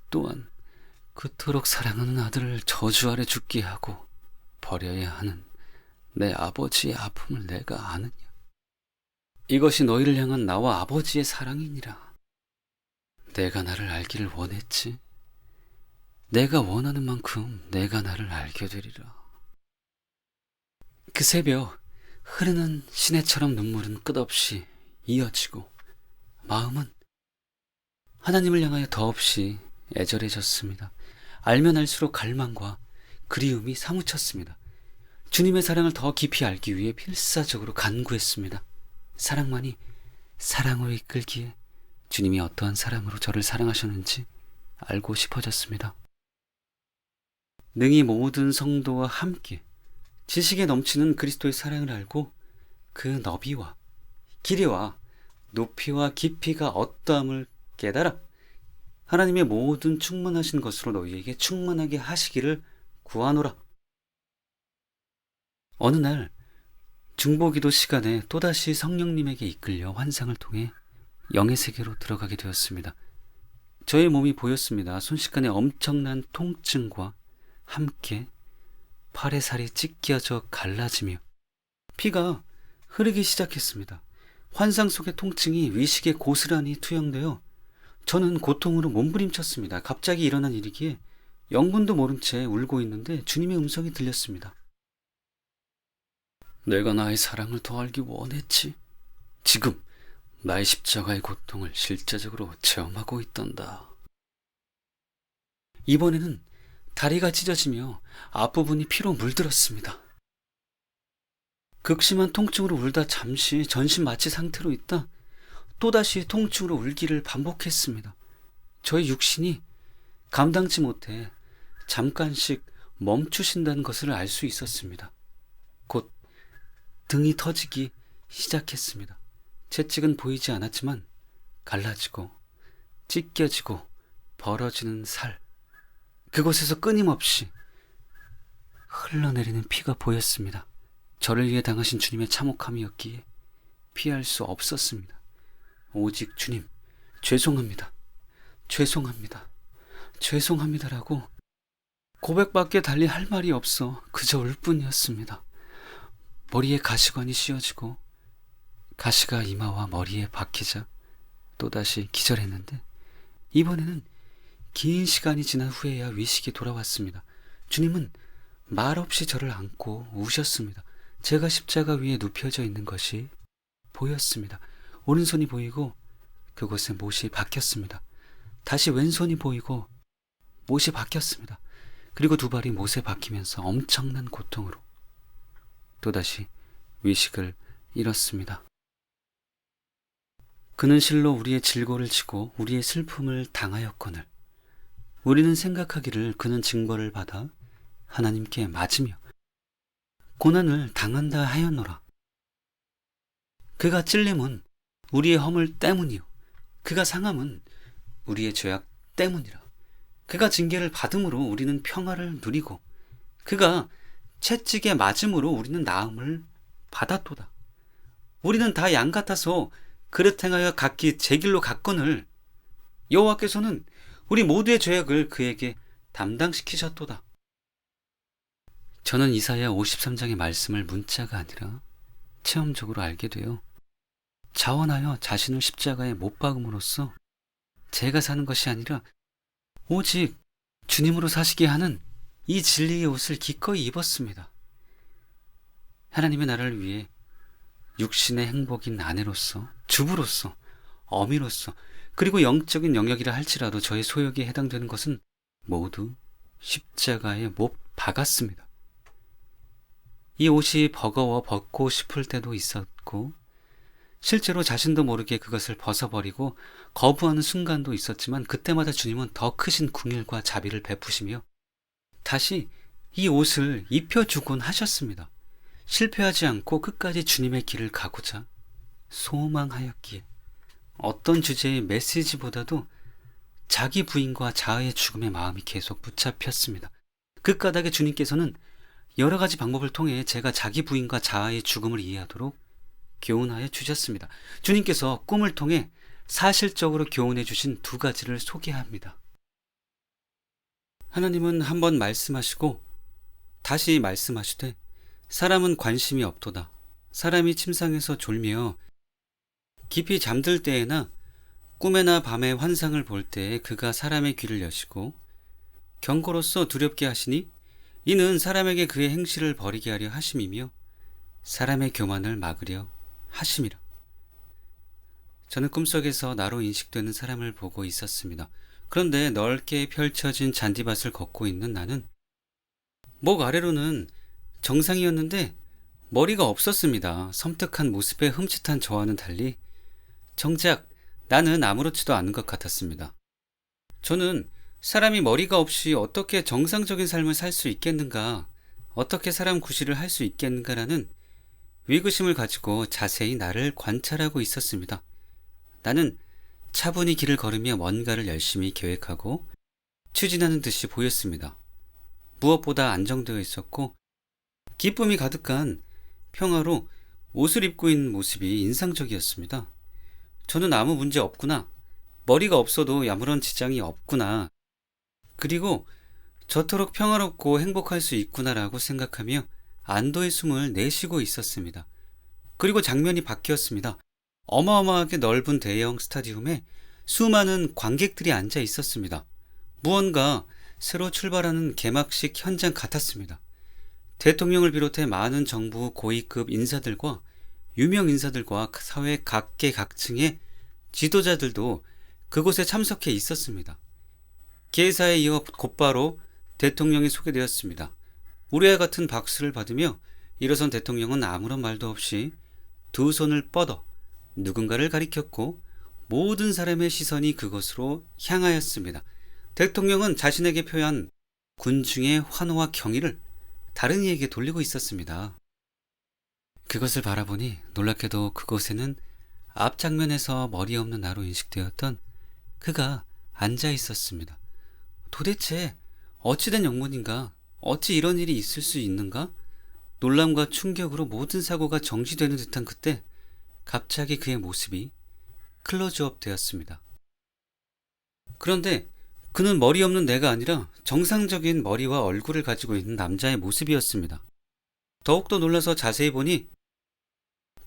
또한 그토록 사랑하는 아들을 저주 아래 죽게 하고 버려야 하는 내 아버지의 아픔을 내가 아느냐? 이것이 너희를 향한 나와 아버지의 사랑이니라. 내가 나를 알기를 원했지. 내가 원하는 만큼 내가 나를 알게 되리라. 그 새벽 흐르는 시내처럼 눈물은 끝없이 이어지고 마음은 하나님을 향하여 더없이 애절해졌습니다. 알면 알수록 갈망과 그리움이 사무쳤습니다. 주님의 사랑을 더 깊이 알기 위해 필사적으로 간구했습니다. 사랑만이 사랑으로 이끌기에 주님이 어떠한 사랑으로 저를 사랑하셨는지 알고 싶어졌습니다. 능히 모든 성도와 함께 지식에 넘치는 그리스도의 사랑을 알고 그 너비와 길이와 높이와 깊이가 어떠함을 깨달아 하나님의 모든 충만하신 것으로 너희에게 충만하게 하시기를 구하노라. 어느 날 중보기도 시간에 또다시 성령님에게 이끌려 환상을 통해 영의 세계로 들어가게 되었습니다. 저의 몸이 보였습니다. 순식간에 엄청난 통증과 함께 팔의 살이 찢겨져 갈라지며 피가 흐르기 시작했습니다. 환상 속의 통증이 위식에 고스란히 투영되어 저는 고통으로 몸부림쳤습니다. 갑자기 일어난 일이기에 영분도 모른 채 울고 있는데 주님의 음성이 들렸습니다. 내가 나의 사랑을 더 알기 원했지. 지금 나의 십자가의 고통을 실제적으로 체험하고 있단다. 이번에는 다리가 찢어지며 앞부분이 피로 물들었습니다. 극심한 통증으로 울다 잠시 전신 마취 상태로 있다 또다시 통증으로 울기를 반복했습니다. 저의 육신이 감당치 못해 잠깐씩 멈추신다는 것을 알 수 있었습니다. 곧 등이 터지기 시작했습니다. 채찍은 보이지 않았지만 갈라지고 찢겨지고 벌어지는 살, 그곳에서 끊임없이 흘러내리는 피가 보였습니다. 저를 위해 당하신 주님의 참혹함이었기에 피할 수 없었습니다. 오직 주님, 죄송합니다. 죄송합니다. 죄송합니다라고 고백밖에 달리 할 말이 없어 그저 울 뿐이었습니다. 머리에 가시관이 씌워지고 가시가 이마와 머리에 박히자 또다시 기절했는데 이번에는 긴 시간이 지난 후에야 위식이 돌아왔습니다. 주님은 말없이 저를 안고 우셨습니다. 제가 십자가 위에 눕혀져 있는 것이 보였습니다. 오른손이 보이고 그곳에 못이 박혔습니다. 다시 왼손이 보이고 못이 박혔습니다. 그리고 두 발이 못에 박히면서 엄청난 고통으로 또다시 위식을 잃었습니다. 그는 실로 우리의 질고를 지고 우리의 슬픔을 당하였거늘 우리는 생각하기를 그는 징벌을 받아 하나님께 맞으며 고난을 당한다 하였노라. 그가 찔림은 우리의 허물 때문이요 그가 상함은 우리의 죄악 때문이라. 그가 징계를 받음으로 우리는 평화를 누리고 그가 채찍에 맞음으로 우리는 나음을 받았도다. 우리는 다 양 같아서 그릇 행하여 각기 제 길로 갔거늘 여호와께서는 우리 모두의 죄악을 그에게 담당시키셨도다. 저는 이사야 53장의 말씀을 문자가 아니라 체험적으로 알게 되어 자원하여 자신을 십자가에 못 박음으로써 제가 사는 것이 아니라 오직 주님으로 사시게 하는 이 진리의 옷을 기꺼이 입었습니다. 하나님의 나라를 위해 육신의 행복인 아내로서, 주부로서, 어미로서, 그리고 영적인 영역이라 할지라도 저의 소욕에 해당되는 것은 모두 십자가에 못 박았습니다. 이 옷이 버거워 벗고 싶을 때도 있었고, 실제로 자신도 모르게 그것을 벗어버리고 거부하는 순간도 있었지만, 그때마다 주님은 더 크신 긍휼과 자비를 베푸시며 다시 이 옷을 입혀주곤 하셨습니다. 실패하지 않고 끝까지 주님의 길을 가고자 소망하였기에 어떤 주제의 메시지보다도 자기 부인과 자아의 죽음의 마음이 계속 붙잡혔습니다. 그 까닭에 주님께서는 여러 가지 방법을 통해 제가 자기 부인과 자아의 죽음을 이해하도록 교훈하여 주셨습니다. 주님께서 꿈을 통해 사실적으로 교훈해 주신 두 가지를 소개합니다. 하나님은 한번 말씀하시고 다시 말씀하시되 사람은 관심이 없도다. 사람이 침상에서 졸며 깊이 잠들 때에나 꿈에나 밤에 환상을 볼 때에 그가 사람의 귀를 여시고 경고로써 두렵게 하시니 이는 사람에게 그의 행실을 버리게 하려 하심이며 사람의 교만을 막으려 하심이라. 저는 꿈속에서 나로 인식되는 사람을 보고 있었습니다. 그런데 넓게 펼쳐진 잔디밭을 걷고 있는 나는 목 아래로는 정상이었는데 머리가 없었습니다. 섬뜩한 모습에 흠칫한 저와는 달리 정작 나는 아무렇지도 않은 것 같았습니다. 저는 사람이 머리가 없이 어떻게 정상적인 삶을 살 수 있겠는가, 어떻게 사람 구실을 할 수 있겠는가라는 위구심을 가지고 자세히 나를 관찰하고 있었습니다. 나는 차분히 길을 걸으며 뭔가를 열심히 계획하고 추진하는 듯이 보였습니다. 무엇보다 안정되어 있었고 기쁨이 가득한 평화로 옷을 입고 있는 모습이 인상적이었습니다. 저는 아무 문제 없구나, 머리가 없어도 아무런 지장이 없구나, 그리고 저토록 평화롭고 행복할 수 있구나라고 생각하며 안도의 숨을 내쉬고 있었습니다. 그리고 장면이 바뀌었습니다. 어마어마하게 넓은 대형 스타디움에 수많은 관객들이 앉아 있었습니다. 무언가 새로 출발하는 개막식 현장 같았습니다. 대통령을 비롯해 많은 정부 고위급 인사들과 유명 인사들과 사회 각계각층의 지도자들도 그곳에 참석해 있었습니다. 개사에 이어 곧바로 대통령이 소개되었습니다. 우리와 같은 박수를 받으며 일어선 대통령은 아무런 말도 없이 두 손을 뻗어 누군가를 가리켰고 모든 사람의 시선이 그곳으로 향하였습니다. 대통령은 자신에게 표한 군중의 환호와 경의를 다른 이에게 돌리고 있었습니다. 그것을 바라보니 놀랍게도 그곳에는 앞장면에서 머리 없는 나로 인식되었던 그가 앉아 있었습니다. 도대체 어찌된 영문인가? 어찌 이런 일이 있을 수 있는가? 놀람과 충격으로 모든 사고가 정지되는 듯한 그때 갑자기 그의 모습이 클로즈업 되었습니다. 그런데 그는 머리 없는 내가 아니라 정상적인 머리와 얼굴을 가지고 있는 남자의 모습이었습니다. 더욱더 놀라서 자세히 보니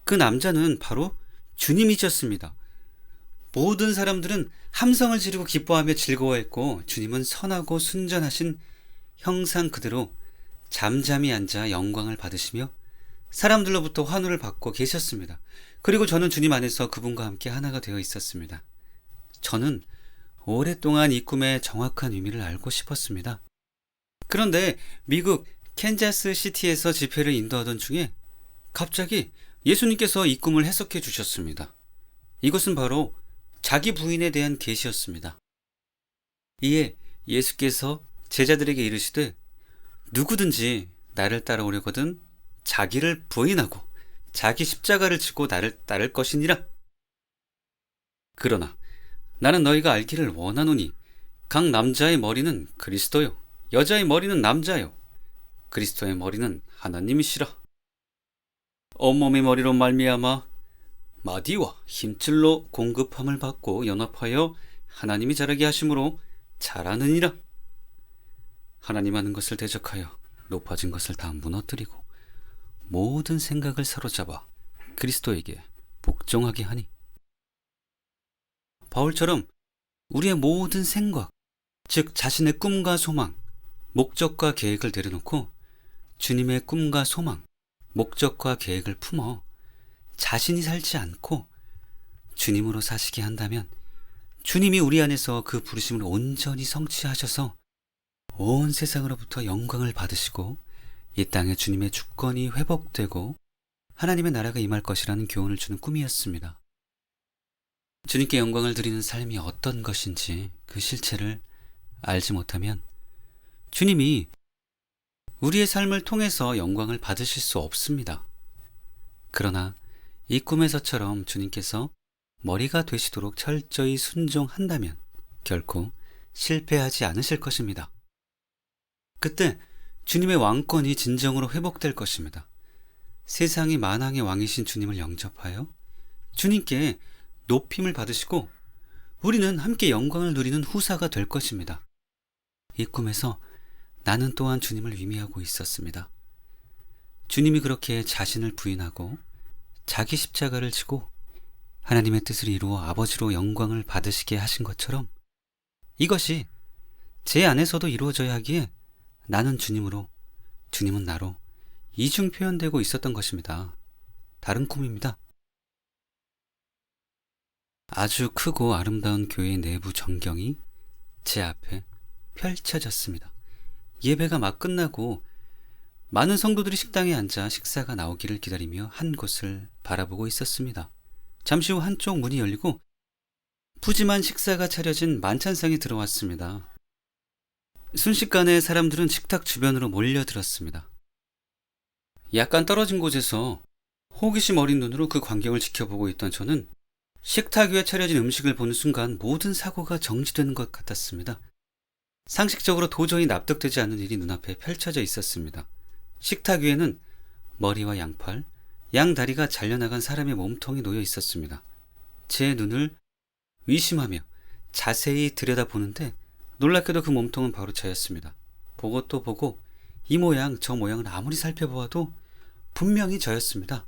그 남자는 바로 주님이셨습니다. 모든 사람들은 함성을 지르고 기뻐하며 즐거워했고 주님은 선하고 순전하신 형상 그대로 잠잠히 앉아 영광을 받으시며 사람들로부터 환호를 받고 계셨습니다. 그리고 저는 주님 안에서 그분과 함께 하나가 되어 있었습니다. 저는 오랫동안 이 꿈의 정확한 의미를 알고 싶었습니다. 그런데 미국 캔자스 시티에서 집회를 인도하던 중에 갑자기 예수님께서 이 꿈을 해석해 주셨습니다. 이것은 바로 자기 부인에 대한 계시였습니다. 이에 예수께서 제자들에게 이르시되 누구든지 나를 따라오려거든 자기를 부인하고 자기 십자가를 지고 나를 따를 것이니라. 그러나 나는 너희가 알기를 원하노니 각 남자의 머리는 그리스도요 여자의 머리는 남자요 그리스도의 머리는 하나님이시라. 온몸의 머리로 말미암아 마디와 힘줄로 공급함을 받고 연합하여 하나님이 자라게 하심으로 자라느니라. 하나님 하는 것을 대적하여 높아진 것을 다 무너뜨리고 모든 생각을 사로잡아 그리스도에게 복종하게 하니. 바울처럼 우리의 모든 생각, 즉 자신의 꿈과 소망, 목적과 계획을 내려놓고 주님의 꿈과 소망, 목적과 계획을 품어 자신이 살지 않고 주님으로 사시게 한다면 주님이 우리 안에서 그 부르심을 온전히 성취하셔서 온 세상으로부터 영광을 받으시고 이 땅에 주님의 주권이 회복되고 하나님의 나라가 임할 것이라는 교훈을 주는 꿈이었습니다. 주님께 영광을 드리는 삶이 어떤 것인지 그 실체를 알지 못하면 주님이 우리의 삶을 통해서 영광을 받으실 수 없습니다. 그러나 이 꿈에서처럼 주님께서 머리가 되시도록 철저히 순종한다면 결코 실패하지 않으실 것입니다. 그때 주님의 왕권이 진정으로 회복될 것입니다. 세상이 만왕의 왕이신 주님을 영접하여 주님께 높임을 받으시고 우리는 함께 영광을 누리는 후사가 될 것입니다. 이 꿈에서 나는 또한 주님을 위미하고 있었습니다. 주님이 그렇게 자신을 부인하고 자기 십자가를 지고 하나님의 뜻을 이루어 아버지로 영광을 받으시게 하신 것처럼 이것이 제 안에서도 이루어져야 하기에 나는 주님으로, 주님은 나로 이중 표현되고 있었던 것입니다. 다른 꿈입니다. 아주 크고 아름다운 교회 내부 전경이 제 앞에 펼쳐졌습니다. 예배가 막 끝나고 많은 성도들이 식당에 앉아 식사가 나오기를 기다리며 한 곳을 바라보고 있었습니다. 잠시 후 한쪽 문이 열리고 푸짐한 식사가 차려진 만찬상이 들어왔습니다. 순식간에 사람들은 식탁 주변으로 몰려들었습니다. 약간 떨어진 곳에서 호기심 어린 눈으로 그 광경을 지켜보고 있던 저는 식탁 위에 차려진 음식을 보는 순간 모든 사고가 정지되는 것 같았습니다. 상식적으로 도저히 납득되지 않는 일이 눈앞에 펼쳐져 있었습니다. 식탁 위에는 머리와 양팔, 양다리가 잘려나간 사람의 몸통이 놓여 있었습니다. 제 눈을 의심하며 자세히 들여다보는데 놀랍게도 그 몸통은 바로 저였습니다. 보고 또 보고 이 모양 저 모양을 아무리 살펴보아도 분명히 저였습니다.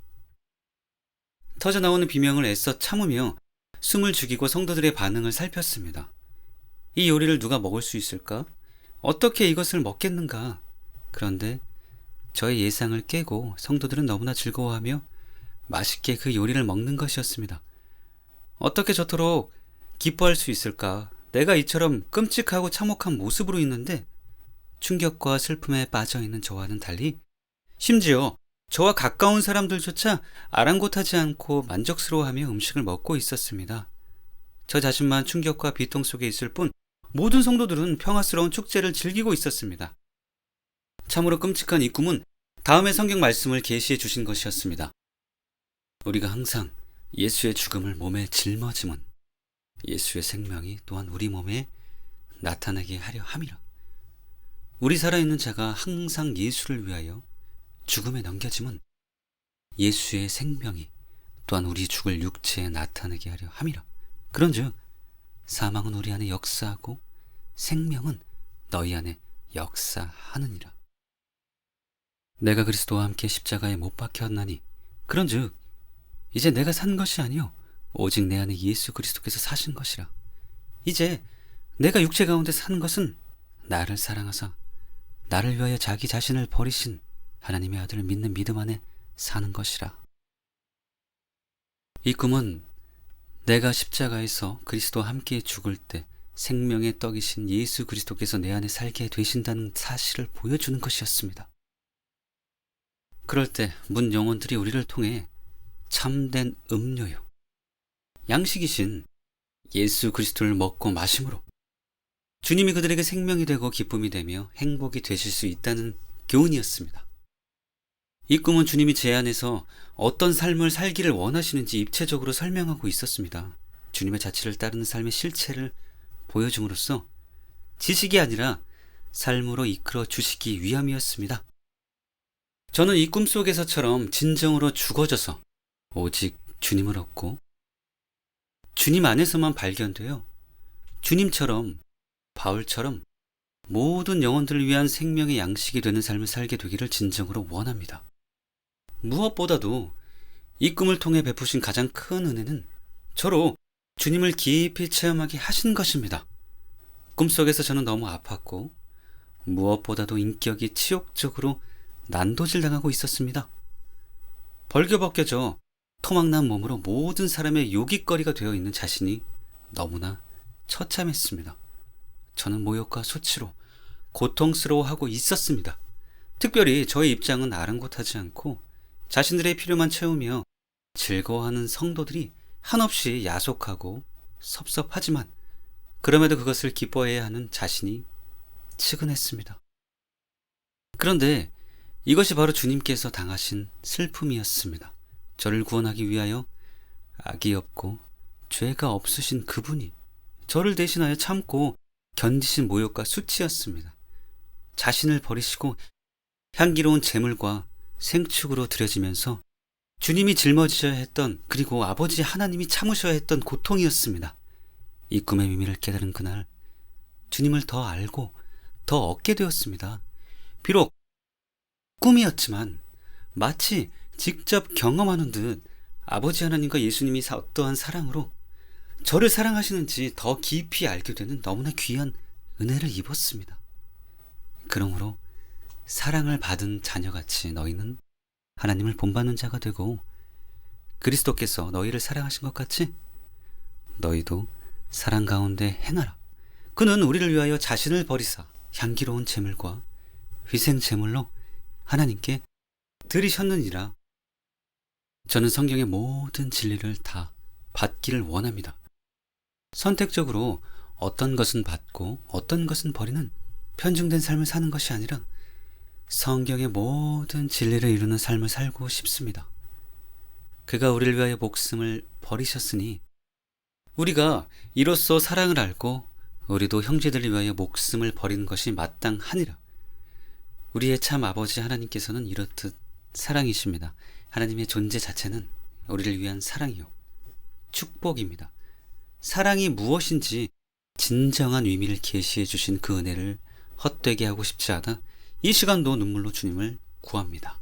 터져나오는 비명을 애써 참으며 숨을 죽이고 성도들의 반응을 살폈습니다. 이 요리를 누가 먹을 수 있을까? 어떻게 이것을 먹겠는가? 그런데 저의 예상을 깨고 성도들은 너무나 즐거워하며 맛있게 그 요리를 먹는 것이었습니다. 어떻게 저토록 기뻐할 수 있을까? 내가 이처럼 끔찍하고 참혹한 모습으로 있는데 충격과 슬픔에 빠져있는 저와는 달리 심지어 저와 가까운 사람들조차 아랑곳하지 않고 만족스러워하며 음식을 먹고 있었습니다. 저 자신만 충격과 비통 속에 있을 뿐 모든 성도들은 평화스러운 축제를 즐기고 있었습니다. 참으로 끔찍한 이 꿈은 다음의 성경 말씀을 계시해 주신 것이었습니다. 우리가 항상 예수의 죽음을 몸에 짊어짐은 예수의 생명이 또한 우리 몸에 나타나게 하려 함이라. 우리 살아있는 자가 항상 예수를 위하여 죽음에 넘겨짐은 예수의 생명이 또한 우리 죽을 육체에 나타나게 하려 함이라. 그런즉 사망은 우리 안에 역사하고 생명은 너희 안에 역사하느니라. 내가 그리스도와 함께 십자가에 못 박혔나니 그런즉 이제 내가 산 것이 아니요 오직 내 안에 예수 그리스도께서 사신 것이라. 이제 내가 육체 가운데 사는 것은 나를 사랑하사 나를 위하여 자기 자신을 버리신 하나님의 아들을 믿는 믿음 안에 사는 것이라. 이 꿈은 내가 십자가에서 그리스도와 함께 죽을 때 생명의 떡이신 예수 그리스도께서 내 안에 살게 되신다는 사실을 보여주는 것이었습니다. 그럴 때 문 영혼들이 우리를 통해 참된 음료요 양식이신 예수 그리스도를 먹고 마심으로 주님이 그들에게 생명이 되고 기쁨이 되며 행복이 되실 수 있다는 교훈이었습니다. 이 꿈은 주님이 제 안에서 어떤 삶을 살기를 원하시는지 입체적으로 설명하고 있었습니다. 주님의 자취를 따르는 삶의 실체를 보여줌으로써 지식이 아니라 삶으로 이끌어 주시기 위함이었습니다. 저는 이 꿈속에서처럼 진정으로 죽어져서 오직 주님을 얻고 주님 안에서만 발견되어 주님처럼 바울처럼 모든 영혼들을 위한 생명의 양식이 되는 삶을 살게 되기를 진정으로 원합니다. 무엇보다도 이 꿈을 통해 베푸신 가장 큰 은혜는 저로 주님을 깊이 체험하게 하신 것입니다. 꿈속에서 저는 너무 아팠고 무엇보다도 인격이 치욕적으로 난도질당하고 있었습니다. 벌겨벗겨져 토막난 몸으로 모든 사람의 요깃거리가 되어 있는 자신이 너무나 처참했습니다. 저는 모욕과 수치로 고통스러워하고 있었습니다. 특별히 저의 입장은 아랑곳하지 않고 자신들의 필요만 채우며 즐거워하는 성도들이 한없이 야속하고 섭섭하지만 그럼에도 그것을 기뻐해야 하는 자신이 측은했습니다. 그런데 이것이 바로 주님께서 당하신 슬픔이었습니다. 저를 구원하기 위하여 악이 없고 죄가 없으신 그분이 저를 대신하여 참고 견디신 모욕과 수치였습니다. 자신을 버리시고 향기로운 제물과 생축으로 드려지면서 주님이 짊어지셔야 했던, 그리고 아버지 하나님이 참으셔야 했던 고통이었습니다. 이 꿈의 비밀을 깨달은 그날 주님을 더 알고 더 얻게 되었습니다. 비록 꿈이었지만 마치 직접 경험하는 듯 아버지 하나님과 예수님이 어떠한 사랑으로 저를 사랑하시는지 더 깊이 알게 되는 너무나 귀한 은혜를 입었습니다. 그러므로 사랑을 받은 자녀같이 너희는 하나님을 본받는 자가 되고 그리스도께서 너희를 사랑하신 것 같이 너희도 사랑 가운데 행하라. 그는 우리를 위하여 자신을 버리사 향기로운 제물과 희생 제물로 하나님께 드리셨느니라. 저는 성경의 모든 진리를 다 받기를 원합니다. 선택적으로 어떤 것은 받고 어떤 것은 버리는 편중된 삶을 사는 것이 아니라 성경의 모든 진리를 이루는 삶을 살고 싶습니다. 그가 우리를 위하여 목숨을 버리셨으니 우리가 이로써 사랑을 알고 우리도 형제들을 위하여 목숨을 버리는 것이 마땅하니라. 우리의 참 아버지 하나님께서는 이렇듯 사랑이십니다. 하나님의 존재 자체는 우리를 위한 사랑이요 축복입니다. 사랑이 무엇인지 진정한 의미를 계시해 주신 그 은혜를 헛되게 하고 싶지 않아 이 시간도 눈물로 주님을 구합니다.